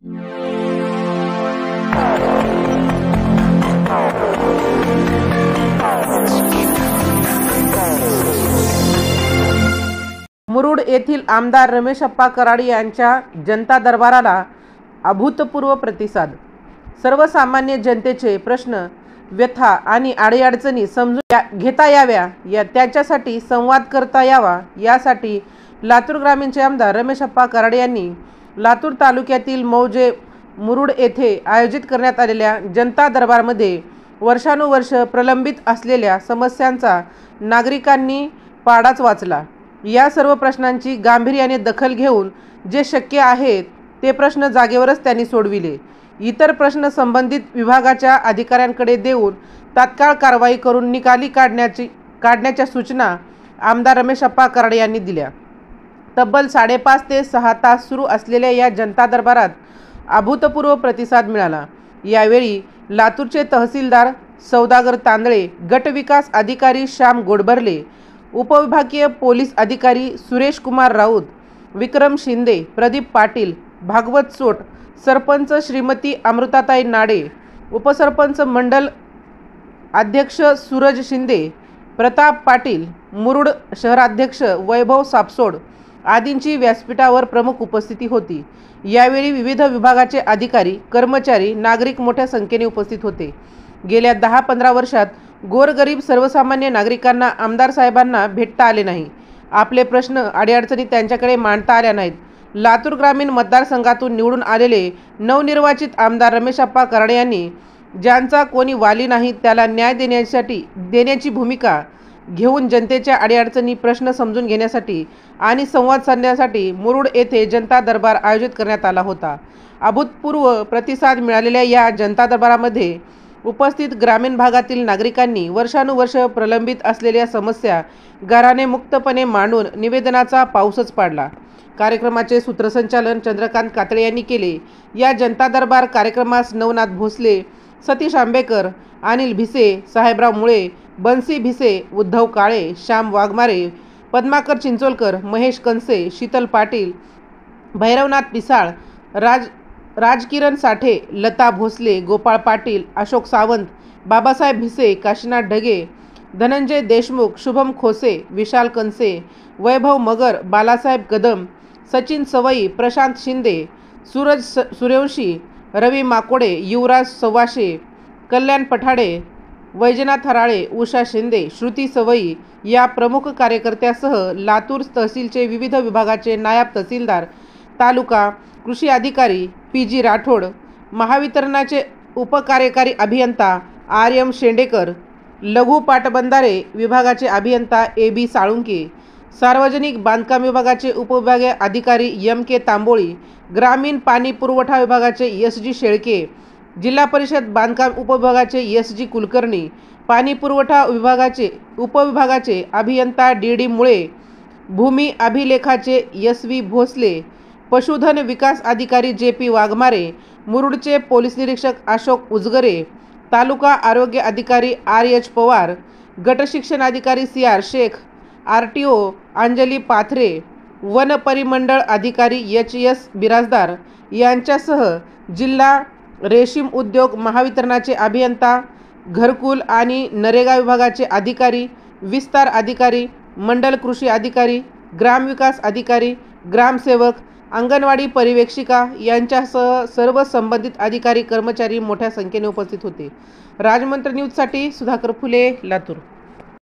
मुरुड येथील आमदार रमेशप्पा कराड यांच्या जनता दरबाराला अभूतपूर्व प्रतिसाद। सर्वसामान्य जनतेचे प्रश्न, व्यथा आणि अडीअडचणी समजून घेता याव्या, त्याच्यासाठी संवाद करता यावा, यासाठी लातूर ग्रामीणचे आमदार रमेशप्पा कराड यांनी लातूर तालुक्यातील मौजे मुरुड येथे आयोजित करण्यात आलेल्या जनता दरबारमध्ये वर्षानुवर्ष प्रलंबित असलेल्या समस्यांचा नागरिकांनी पाडाच वाचला। या सर्व प्रश्नांची गांभीर्याने दखल घेऊन जे शक्य आहेत ते प्रश्न जागेवरच त्यांनी सोडविले। इतर प्रश्न संबंधित विभागाच्या अधिकाऱ्यांकडे देऊन तात्काळ कारवाई करून निकाली काढण्याच्या सूचना आमदार रमेशप्पा कराड यांनी दिल्या। तब्बल 5.5 ते 6 तास सुरू असलेल्या या जनता दरबारात अभूतपूर्व प्रतिसाद मिळाला। यावेळी लातूरचे तहसीलदार सौदागर तांदळे, गट विकास अधिकारी श्याम गोडबर्ले, उपविभागीय पोलीस अधिकारी सुरेश कुमार राऊत, विक्रम शिंदे, प्रदीप पाटील, भागवत चोट, सरपंच श्रीमती अमृताताई नाडे, उपसरपंच मंडल अध्यक्ष सूरज शिंदे, प्रताप पाटील, मुरुड शहराध्यक्ष वैभव सापसोड आदींची व्यासपीठावर प्रमुख उपस्थिती होती। यावेळी विविध विभागाचे अधिकारी, कर्मचारी, नागरिक मोठ्या संख्येने उपस्थित होते। गेल्या 10-15 वर्षात गोरगरीब सर्वसामान्य नागरिकांना आमदार साहेबांना भेटता आले नाही। आपले प्रश्न अडीअडचणी त्यांच्याकडे मांडता आल्या नाहीत। लातूर ग्रामीण मतदारसंघातून निवडून आलेले नवनिर्वाचित आमदार रमेशप्पा कराड यांनी ज्यांचा कोणी वाली नाही त्याला न्याय देण्याची भूमिका घेऊन जनतेच्या अडीअडचणी, प्रश्न समजून घेण्यासाठी आणि संवाद साधण्यासाठी मुरुड येथे जनता दरबार आयोजित करण्यात आला होता। अभूतपूर्व प्रतिसाद मिळालेल्या या जनता दरबारामध्ये उपस्थित ग्रामीण भागातील नागरिकांनी वर्षानुवर्ष प्रलंबित असलेल्या समस्या गाऱ्हाणे मुक्तपणे मांडून निवेदनाचा पाऊसच पाडला। कार्यक्रमाचे सूत्रसंचालन चंद्रकांत कातळे यांनी केले। या जनता दरबार कार्यक्रमास नवनाथ भोसले, सतीश आंबेकर, अनिल भिसे, साहेबराव मुळे, बन्सी भिसे, उद्धव काळे, श्याम वाघमारे, पद्माकर चिंचोलकर, महेश कंसे, शीतल पाटील, भैरवनाथ पिसाळ, राजकिरण साठे, लता भोसले, गोपाळ पाटील, अशोक सावंत, बाबासाहेब भिसे, काशीनाथ ढगे, धनंजय देशमुख, शुभम खोसे, विशाल कंसे, वैभव मगर, बालासाहेब कदम, सचिन सवई, प्रशांत शिंदे, सूरज सूर्यवंशी, रवी माकोडे, युवराज सवाशे, कल्याण पठाडे, वैजनाथ हराळे, उषा शिंदे, श्रुती सवई या प्रमुख कार्यकर्त्यासह लातूर तहसीलचे विविध विभागाचे नायब तहसीलदार, तालुका कृषी अधिकारी PG राठोड, महावितरणाचे उपकार्यकारी अभियंता RM शेंडेकर, लघु पाटबंधारे विभागाचे अभियंता AB साळुंके, सार्वजनिक बांधकाम विभागाचे उपविभागीय अधिकारी MK तांबोळी, ग्रामीण पाणी पुरवठा विभागाचे SG शेळके, जिल्हा परिषद बांधकाम उपविभागाचे SG कुलकर्णी, पाणी पुरवठा विभागाचे उपविभागाचे अभियंता DD मुळे, भूमी अभिलेखाचे SV भोसले, पशुधन विकास अधिकारी JP वाघमारे, मुरुडचे पोलीस निरीक्षक अशोक उजगरे, तालुका आरोग्य अधिकारी RH पवार, गट शिक्षण अधिकारी CR Shaikh, RTO Anjali Pathare, one परिमंडळ अधिकारी HS बिराजदार यांच्यासह जिल्हा रेशीम उद्योग महावितरणाचे अभियंता, घरकुल आणि नरेगा विभागाचे अधिकारी, विस्तार अधिकारी, मंडल कृषी अधिकारी, ग्रामविकास अधिकारी, ग्रामसेवक, अंगणवाडी पर्यवेक्षिका यांच्यासह सर्व संबंधित अधिकारी, कर्मचारी मोठ्या संख्येने उपस्थित होते। राजमंत्र न्यूजसाठी सुधाकर फुले, लातूर।